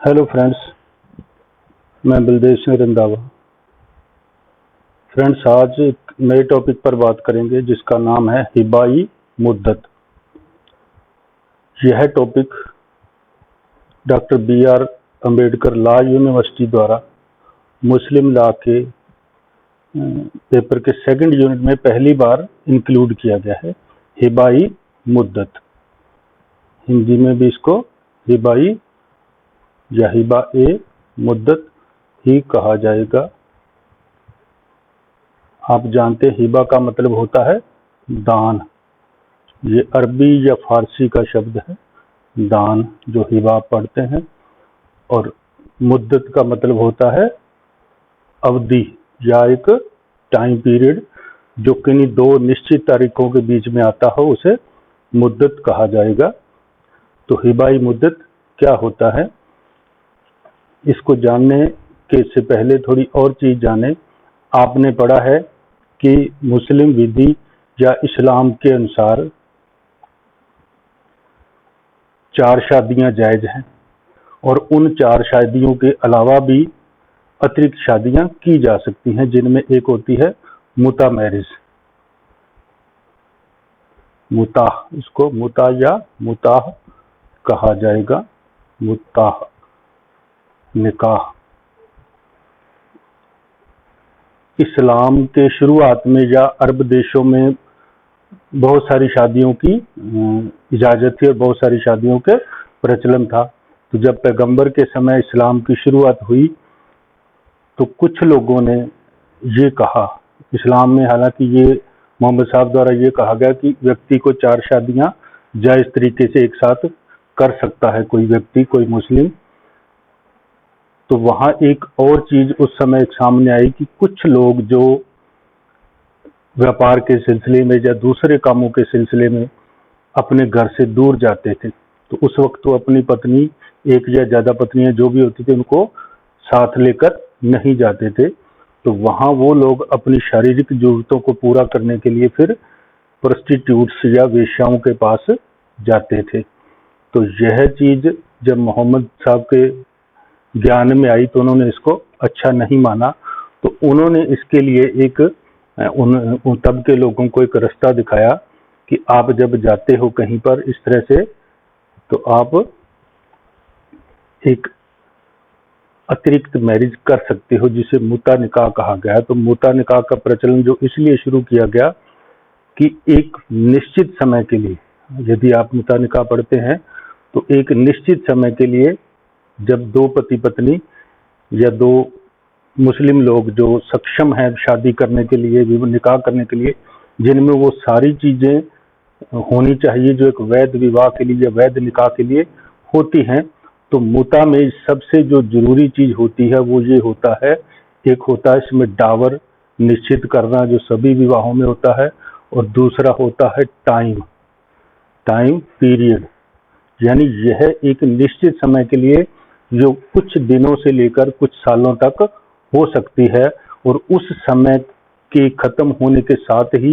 Hello friends, मैं Baldev Singh Randhawa. Friends, आज एक नए टॉपिक पर बात करेंगे जिसका नाम है हिबा-ई मुद्दत। यह topic doctor B R. Ambedkar law university द्वारा मुस्लिम लॉ के पेपर के सेकंड यूनिट में पहली बार इंक्लूड किया गया है। हिबा-ई मुद्दत, हिंदी में भी इसको हिबा-ई या हिबा-ए मुद्दत ही कहा जाएगा। आप जानते हैं हिबा का मतलब होता है दान। ये अरबी या फारसी का शब्द है दान, जो हिबा पढ़ते हैं। और मुद्दत का मतलब होता है अवधि या एक टाइम पीरियड, जो किन्हीं दो निश्चित तारीखों के बीच में आता हो, उसे मुद्दत कहा जाएगा। तो हिबा-ई मुद्दत क्या होता है, इसको जानने के से पहले थोड़ी और चीज जाने। आपने पढ़ा है कि मुस्लिम विधि या इस्लाम के अनुसार 4 शादियां जायज हैं और उन 4 शादियों के अलावा भी अतिरिक्त शादियां की जा सकती हैं, जिनमें एक होती है मुता मैरिज, मुताह, इसको मुता या मुताह कहा जाएगा, मुताह निकाह। इस्लाम के शुरुआत में या अरब देशों में बहुत सारी शादियों की इजाजत थी और बहुत सारी शादियों के प्रचलन था। तो जब पैगंबर के समय इस्लाम की शुरुआत हुई तो कुछ लोगों ने ये कहा, इस्लाम में हालांकि ये मोहम्मद साहब द्वारा ये कहा गया कि व्यक्ति को 4 शादियां जायज तरीके से एक साथ कर सकता है कोई व्यक्ति, कोई मुस्लिम। तो वहां एक और चीज उस समय सामने आई कि कुछ लोग जो व्यापार के सिलसिले में या दूसरे कामों के सिलसिले में अपने घर से दूर जाते थे, तो उस वक्त तो अपनी पत्नी, एक या ज्यादा पत्नियां जो भी होती थी, उनको साथ लेकर नहीं जाते थे। तो वहां वो लोग अपनी शारीरिक जरूरतों को पूरा करने के लिए फिर प्रोस्टिट्यूट्स या वेश्याओं के पास जाते थे। तो यह चीज जब मोहम्मद साहब के ज्ञान में आई तो उन्होंने इसको अच्छा नहीं माना। तो उन्होंने इसके लिए एक उन तब के लोगों को एक रास्ता दिखाया कि आप जब जाते हो कहीं पर इस तरह से, तो आप एक अतिरिक्त मैरिज कर सकते हो, जिसे मुता निकाह कहा गया। तो मुता निकाह का प्रचलन जो इसलिए शुरू किया गया कि एक निश्चित समय के लिए, यदि आप मुता निकाह पढ़ते हैं तो एक निश्चित समय के लिए जब 2 पति पत्नी या 2 मुस्लिम लोग जो सक्षम हैं शादी करने के लिए, निकाह करने के लिए, जिनमें वो सारी चीजें होनी चाहिए जो एक वैध विवाह के लिए या वैध निकाह के लिए होती हैं, तो मुता में सबसे जो जरूरी चीज होती है वो ये होता है, एक होता है इसमें डावर निश्चित करना जो सभी विवाहों में होता है, और दूसरा होता है टाइम पीरियड, यानी यह एक निश्चित समय के लिए जो कुछ दिनों से लेकर कुछ सालों तक हो सकती है, और उस समय के खत्म होने के साथ ही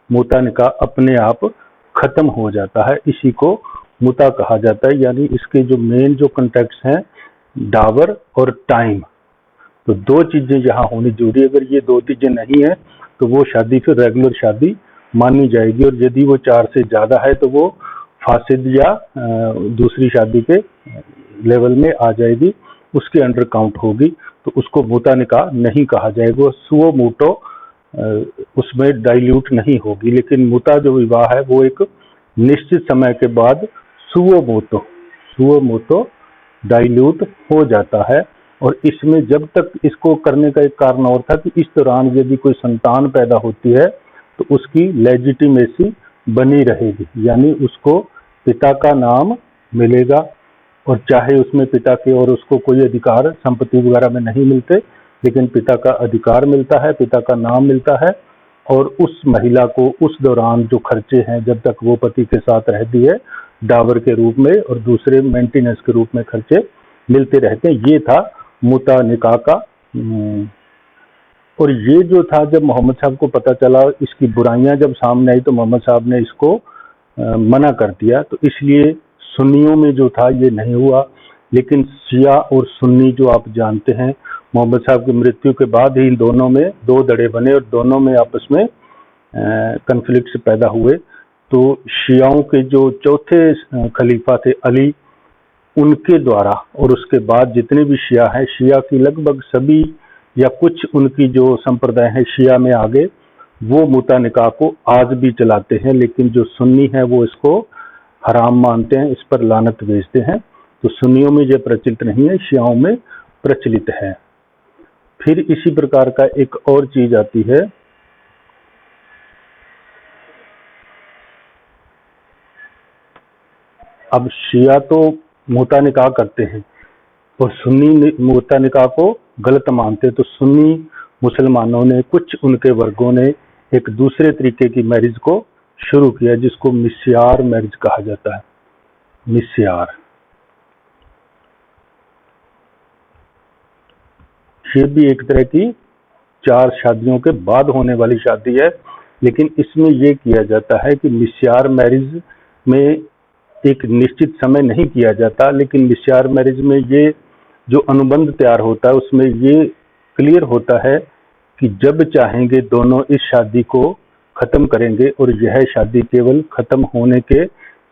मुता निकाह अपने आप खत्म हो जाता है। इसी को मुता कहा जाता है। यानी इसके जो मेन जो कॉन्टेक्ट्स हैं डावर और टाइम, तो 2 चीजें यहाँ होनी जरूरी है। अगर ये 2 चीजें नहीं है तो वो शादी फिर रेगुलर शादी मानी जाएगी, और यदि वो 4 से ज्यादा है तो वो फासिद या दूसरी शादी के लेवल में आ जाएगी, उसके अंडर काउंट होगी, तो उसको मुता निकाह नहीं कहा जाएगा। सुओ मोटो उसमें डाइल्यूट नहीं होगी। लेकिन मुता जो विवाह है वो एक निश्चित समय के बाद सुओ मोटो डाइल्यूट हो जाता है। और इसमें जब तक इसको करने का एक कारण और था कि इस दौरान यदि कोई संतान पैदा होती है तो उसकी लेजिटिमेसी बनी रहेगी, यानी उसको पिता का नाम मिलेगा, और चाहे उसमें पिता के और उसको कोई अधिकार संपत्ति वगैरह में नहीं मिलते, लेकिन पिता का अधिकार मिलता है, पिता का नाम मिलता है, और उस महिला को उस दौरान जो खर्चे हैं जब तक वो पति के साथ रहती है डावर के रूप में और दूसरे मेंटेनेंस के रूप में खर्चे मिलते रहते हैं। ये था मुता निकाह का। और ये जो था, जब मोहम्मद साहब को पता चला, इसकी बुराइयां जब सामने आई तो मोहम्मद साहब ने इसको मना कर दिया। तो इसलिए सुन्नियों में जो था ये नहीं हुआ। लेकिन शिया और सुन्नी जो आप जानते हैं, मोहम्मद साहब की मृत्यु के बाद ही इन दोनों में दो धड़े बने और दोनों में आपस में कन्फ्लिक्ट पैदा हुए। तो शियाओं के जो चौथे खलीफा थे अली, उनके द्वारा और उसके बाद जितने भी शिया हैं, शिया की लगभग सभी या कुछ उनकी जो संप्रदाय है शिया में आगे, वो मुता निकाह को आज भी चलाते हैं, लेकिन जो सुन्नी है वो इसको हराम मानते हैं, इस पर लानत भेजते हैं। तो सुन्नियों में यह प्रचलित नहीं है, शियाओं में प्रचलित है। फिर इसी प्रकार का एक और चीज आती है, अब शिया तो मुता निकाह करते हैं और सुन्नी मुता निकाह को गलत मानते हैं। तो सुन्नी मुसलमानों ने, कुछ उनके वर्गों ने एक दूसरे तरीके की मैरिज को शुरू किया जिसको मिस्यार मैरिज कहा जाता है। मिस्यार, ये भी एक तरह की 4 शादियों के बाद होने वाली शादी है, लेकिन इसमें यह किया जाता है कि मिस्यार मैरिज में एक निश्चित समय नहीं किया जाता, लेकिन मिस्यार मैरिज में ये जो अनुबंध तैयार होता है उसमें ये क्लियर होता है कि जब चाहेंगे दोनों इस शादी को खत्म करेंगे और यह शादी केवल खत्म होने के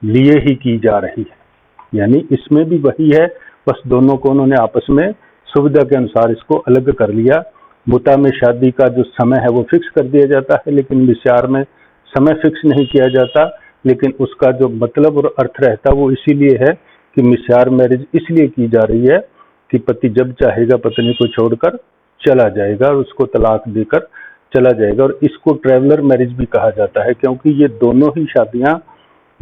लिए ही की जा रही है। यानी इसमें भी वही है, बस दोनों को उन्होंने आपस में सुविधा के अनुसार इसको अलग कर लिया। मुता में शादी का जो समय है वो फिक्स कर दिया जाता है, लेकिन मिस्यार में समय फिक्स नहीं किया जाता, लेकिन उसका जो मतलब और अर्थ रहता है वो इसीलिए है कि मिस्यार मैरिज इसलिए की जा रही है कि पति जब चाहेगा पत्नी को छोड़कर चला जाएगा और उसको तलाक देकर चला जाएगा। और इसको ट्रैवलर मैरिज भी कहा जाता है, क्योंकि ये दोनों ही शादियां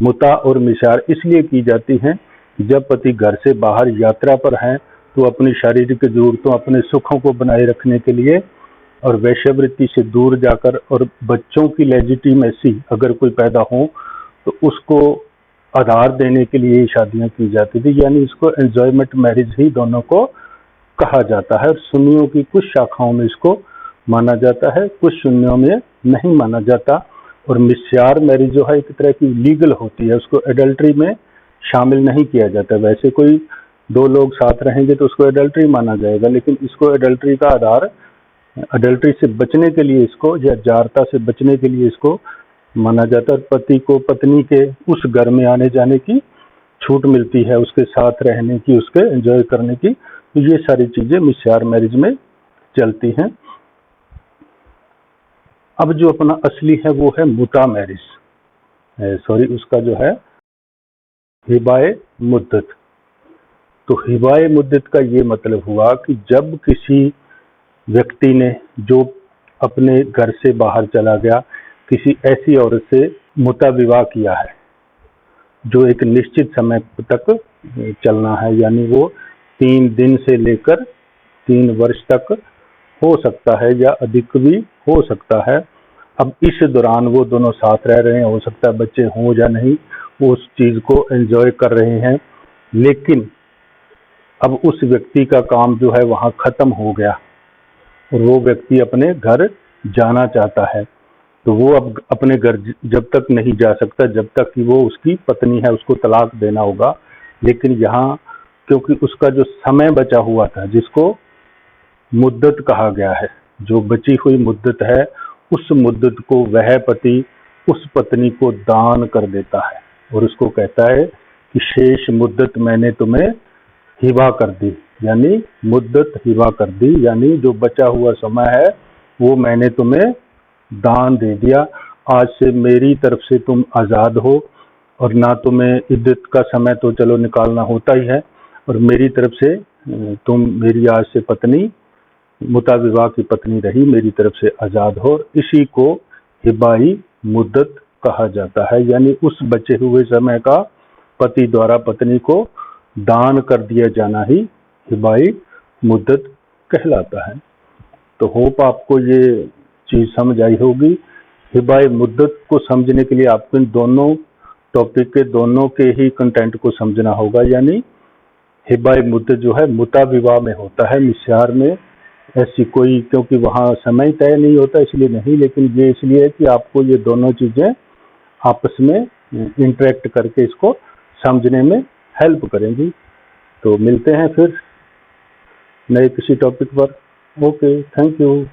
मुता और मिस्यार इसलिए की जाती हैं कि जब पति घर से बाहर यात्रा पर हैं तो अपनी शारीरिक जरूरतों, अपने सुखों को बनाए रखने के लिए और वैश्यवृत्ति से दूर जाकर और बच्चों की लेजिटिमेसी अगर कोई पैदा हो तो उसको आधार देने के लिए शादियां की जाती थी। यानी इसको एंजॉयमेंट मैरिज ही दोनों को कहा जाता है। और सुन्नियों की कुछ शाखाओं में इसको माना जाता है, कुछ सुन्नियों में नहीं माना जाता। और मिस्यार मैरिज जो है एक तरह की लीगल होती है, उसको एडल्ट्री में शामिल नहीं किया जाता। वैसे कोई 2 लोग साथ रहेंगे तो उसको एडल्ट्री माना जाएगा, लेकिन इसको एडल्ट्री का आधार, एडल्ट्री से बचने के लिए इसको, या जारता से बचने के लिए इसको माना जाता है। पति को पत्नी के उस घर में आने जाने की छूट मिलती है, उसके साथ रहने की, उसके एंजॉय करने की। तो ये सारी चीजें मिस्यार मैरिज में चलती हैं। अब जो अपना असली है वो है मुता मैरिज, सॉरी उसका जो है हिबाए मुद्दत। तो हिबाए मुद्दत का ये मतलब हुआ कि जब किसी व्यक्ति ने जो अपने घर से बाहर चला गया, किसी ऐसी औरत से मुता विवाह किया है जो एक निश्चित समय तक चलना है, यानी वो 3 दिन से लेकर 3 वर्ष तक हो सकता है या अधिक भी हो सकता है। अब इस दौरान वो दोनों साथ रह रहे हैं, हो सकता है बच्चे हों या नहीं, वो उस चीज को एंजॉय कर रहे हैं, लेकिन अब उस व्यक्ति का काम जो है वहां खत्म हो गया और वो व्यक्ति अपने घर जाना चाहता है। तो वो अब अपने घर जब तक नहीं जा सकता जब तक कि वो उसकी पत्नी है, उसको तलाक देना होगा। लेकिन यहाँ क्योंकि उसका जो समय बचा हुआ था, जिसको मुद्दत कहा गया है, जो बची हुई मुद्दत है, उस मुद्दत को वह पति उस पत्नी को दान कर देता है और उसको कहता है कि शेष मुद्दत मैंने तुम्हें हिबा कर दी, यानी मुद्दत हिबा कर दी, यानी जो बचा हुआ समय है वो मैंने तुम्हें दान दे दिया। आज से मेरी तरफ से तुम आज़ाद हो, और ना तुम्हें इद्दत का समय तो चलो निकालना होता ही है, और मेरी तरफ से तुम मेरी आज से पत्नी, मुता विवाह की पत्नी रही, मेरी तरफ से आज़ाद हो। इसी को हिबाई मुद्दत कहा जाता है, यानी उस बचे हुए समय का पति द्वारा पत्नी को दान कर दिया जाना ही हिबाई मुद्दत कहलाता है। तो होप आपको ये चीज समझ आई होगी। हिबाए मुद्दत को समझने के लिए आपको इन दोनों टॉपिक के दोनों के ही कंटेंट को समझना होगा। यानी हिबाए मुद्दत जो है मुता विवाह में होता है, मिस्यार में ऐसी कोई, क्योंकि वहाँ समय तय नहीं होता इसलिए नहीं, लेकिन ये इसलिए है कि आपको ये दोनों चीजें आपस में इंटरेक्ट करके इसको समझने में हेल्प करेंगी। तो मिलते हैं फिर नए किसी टॉपिक पर। Okay, thank you.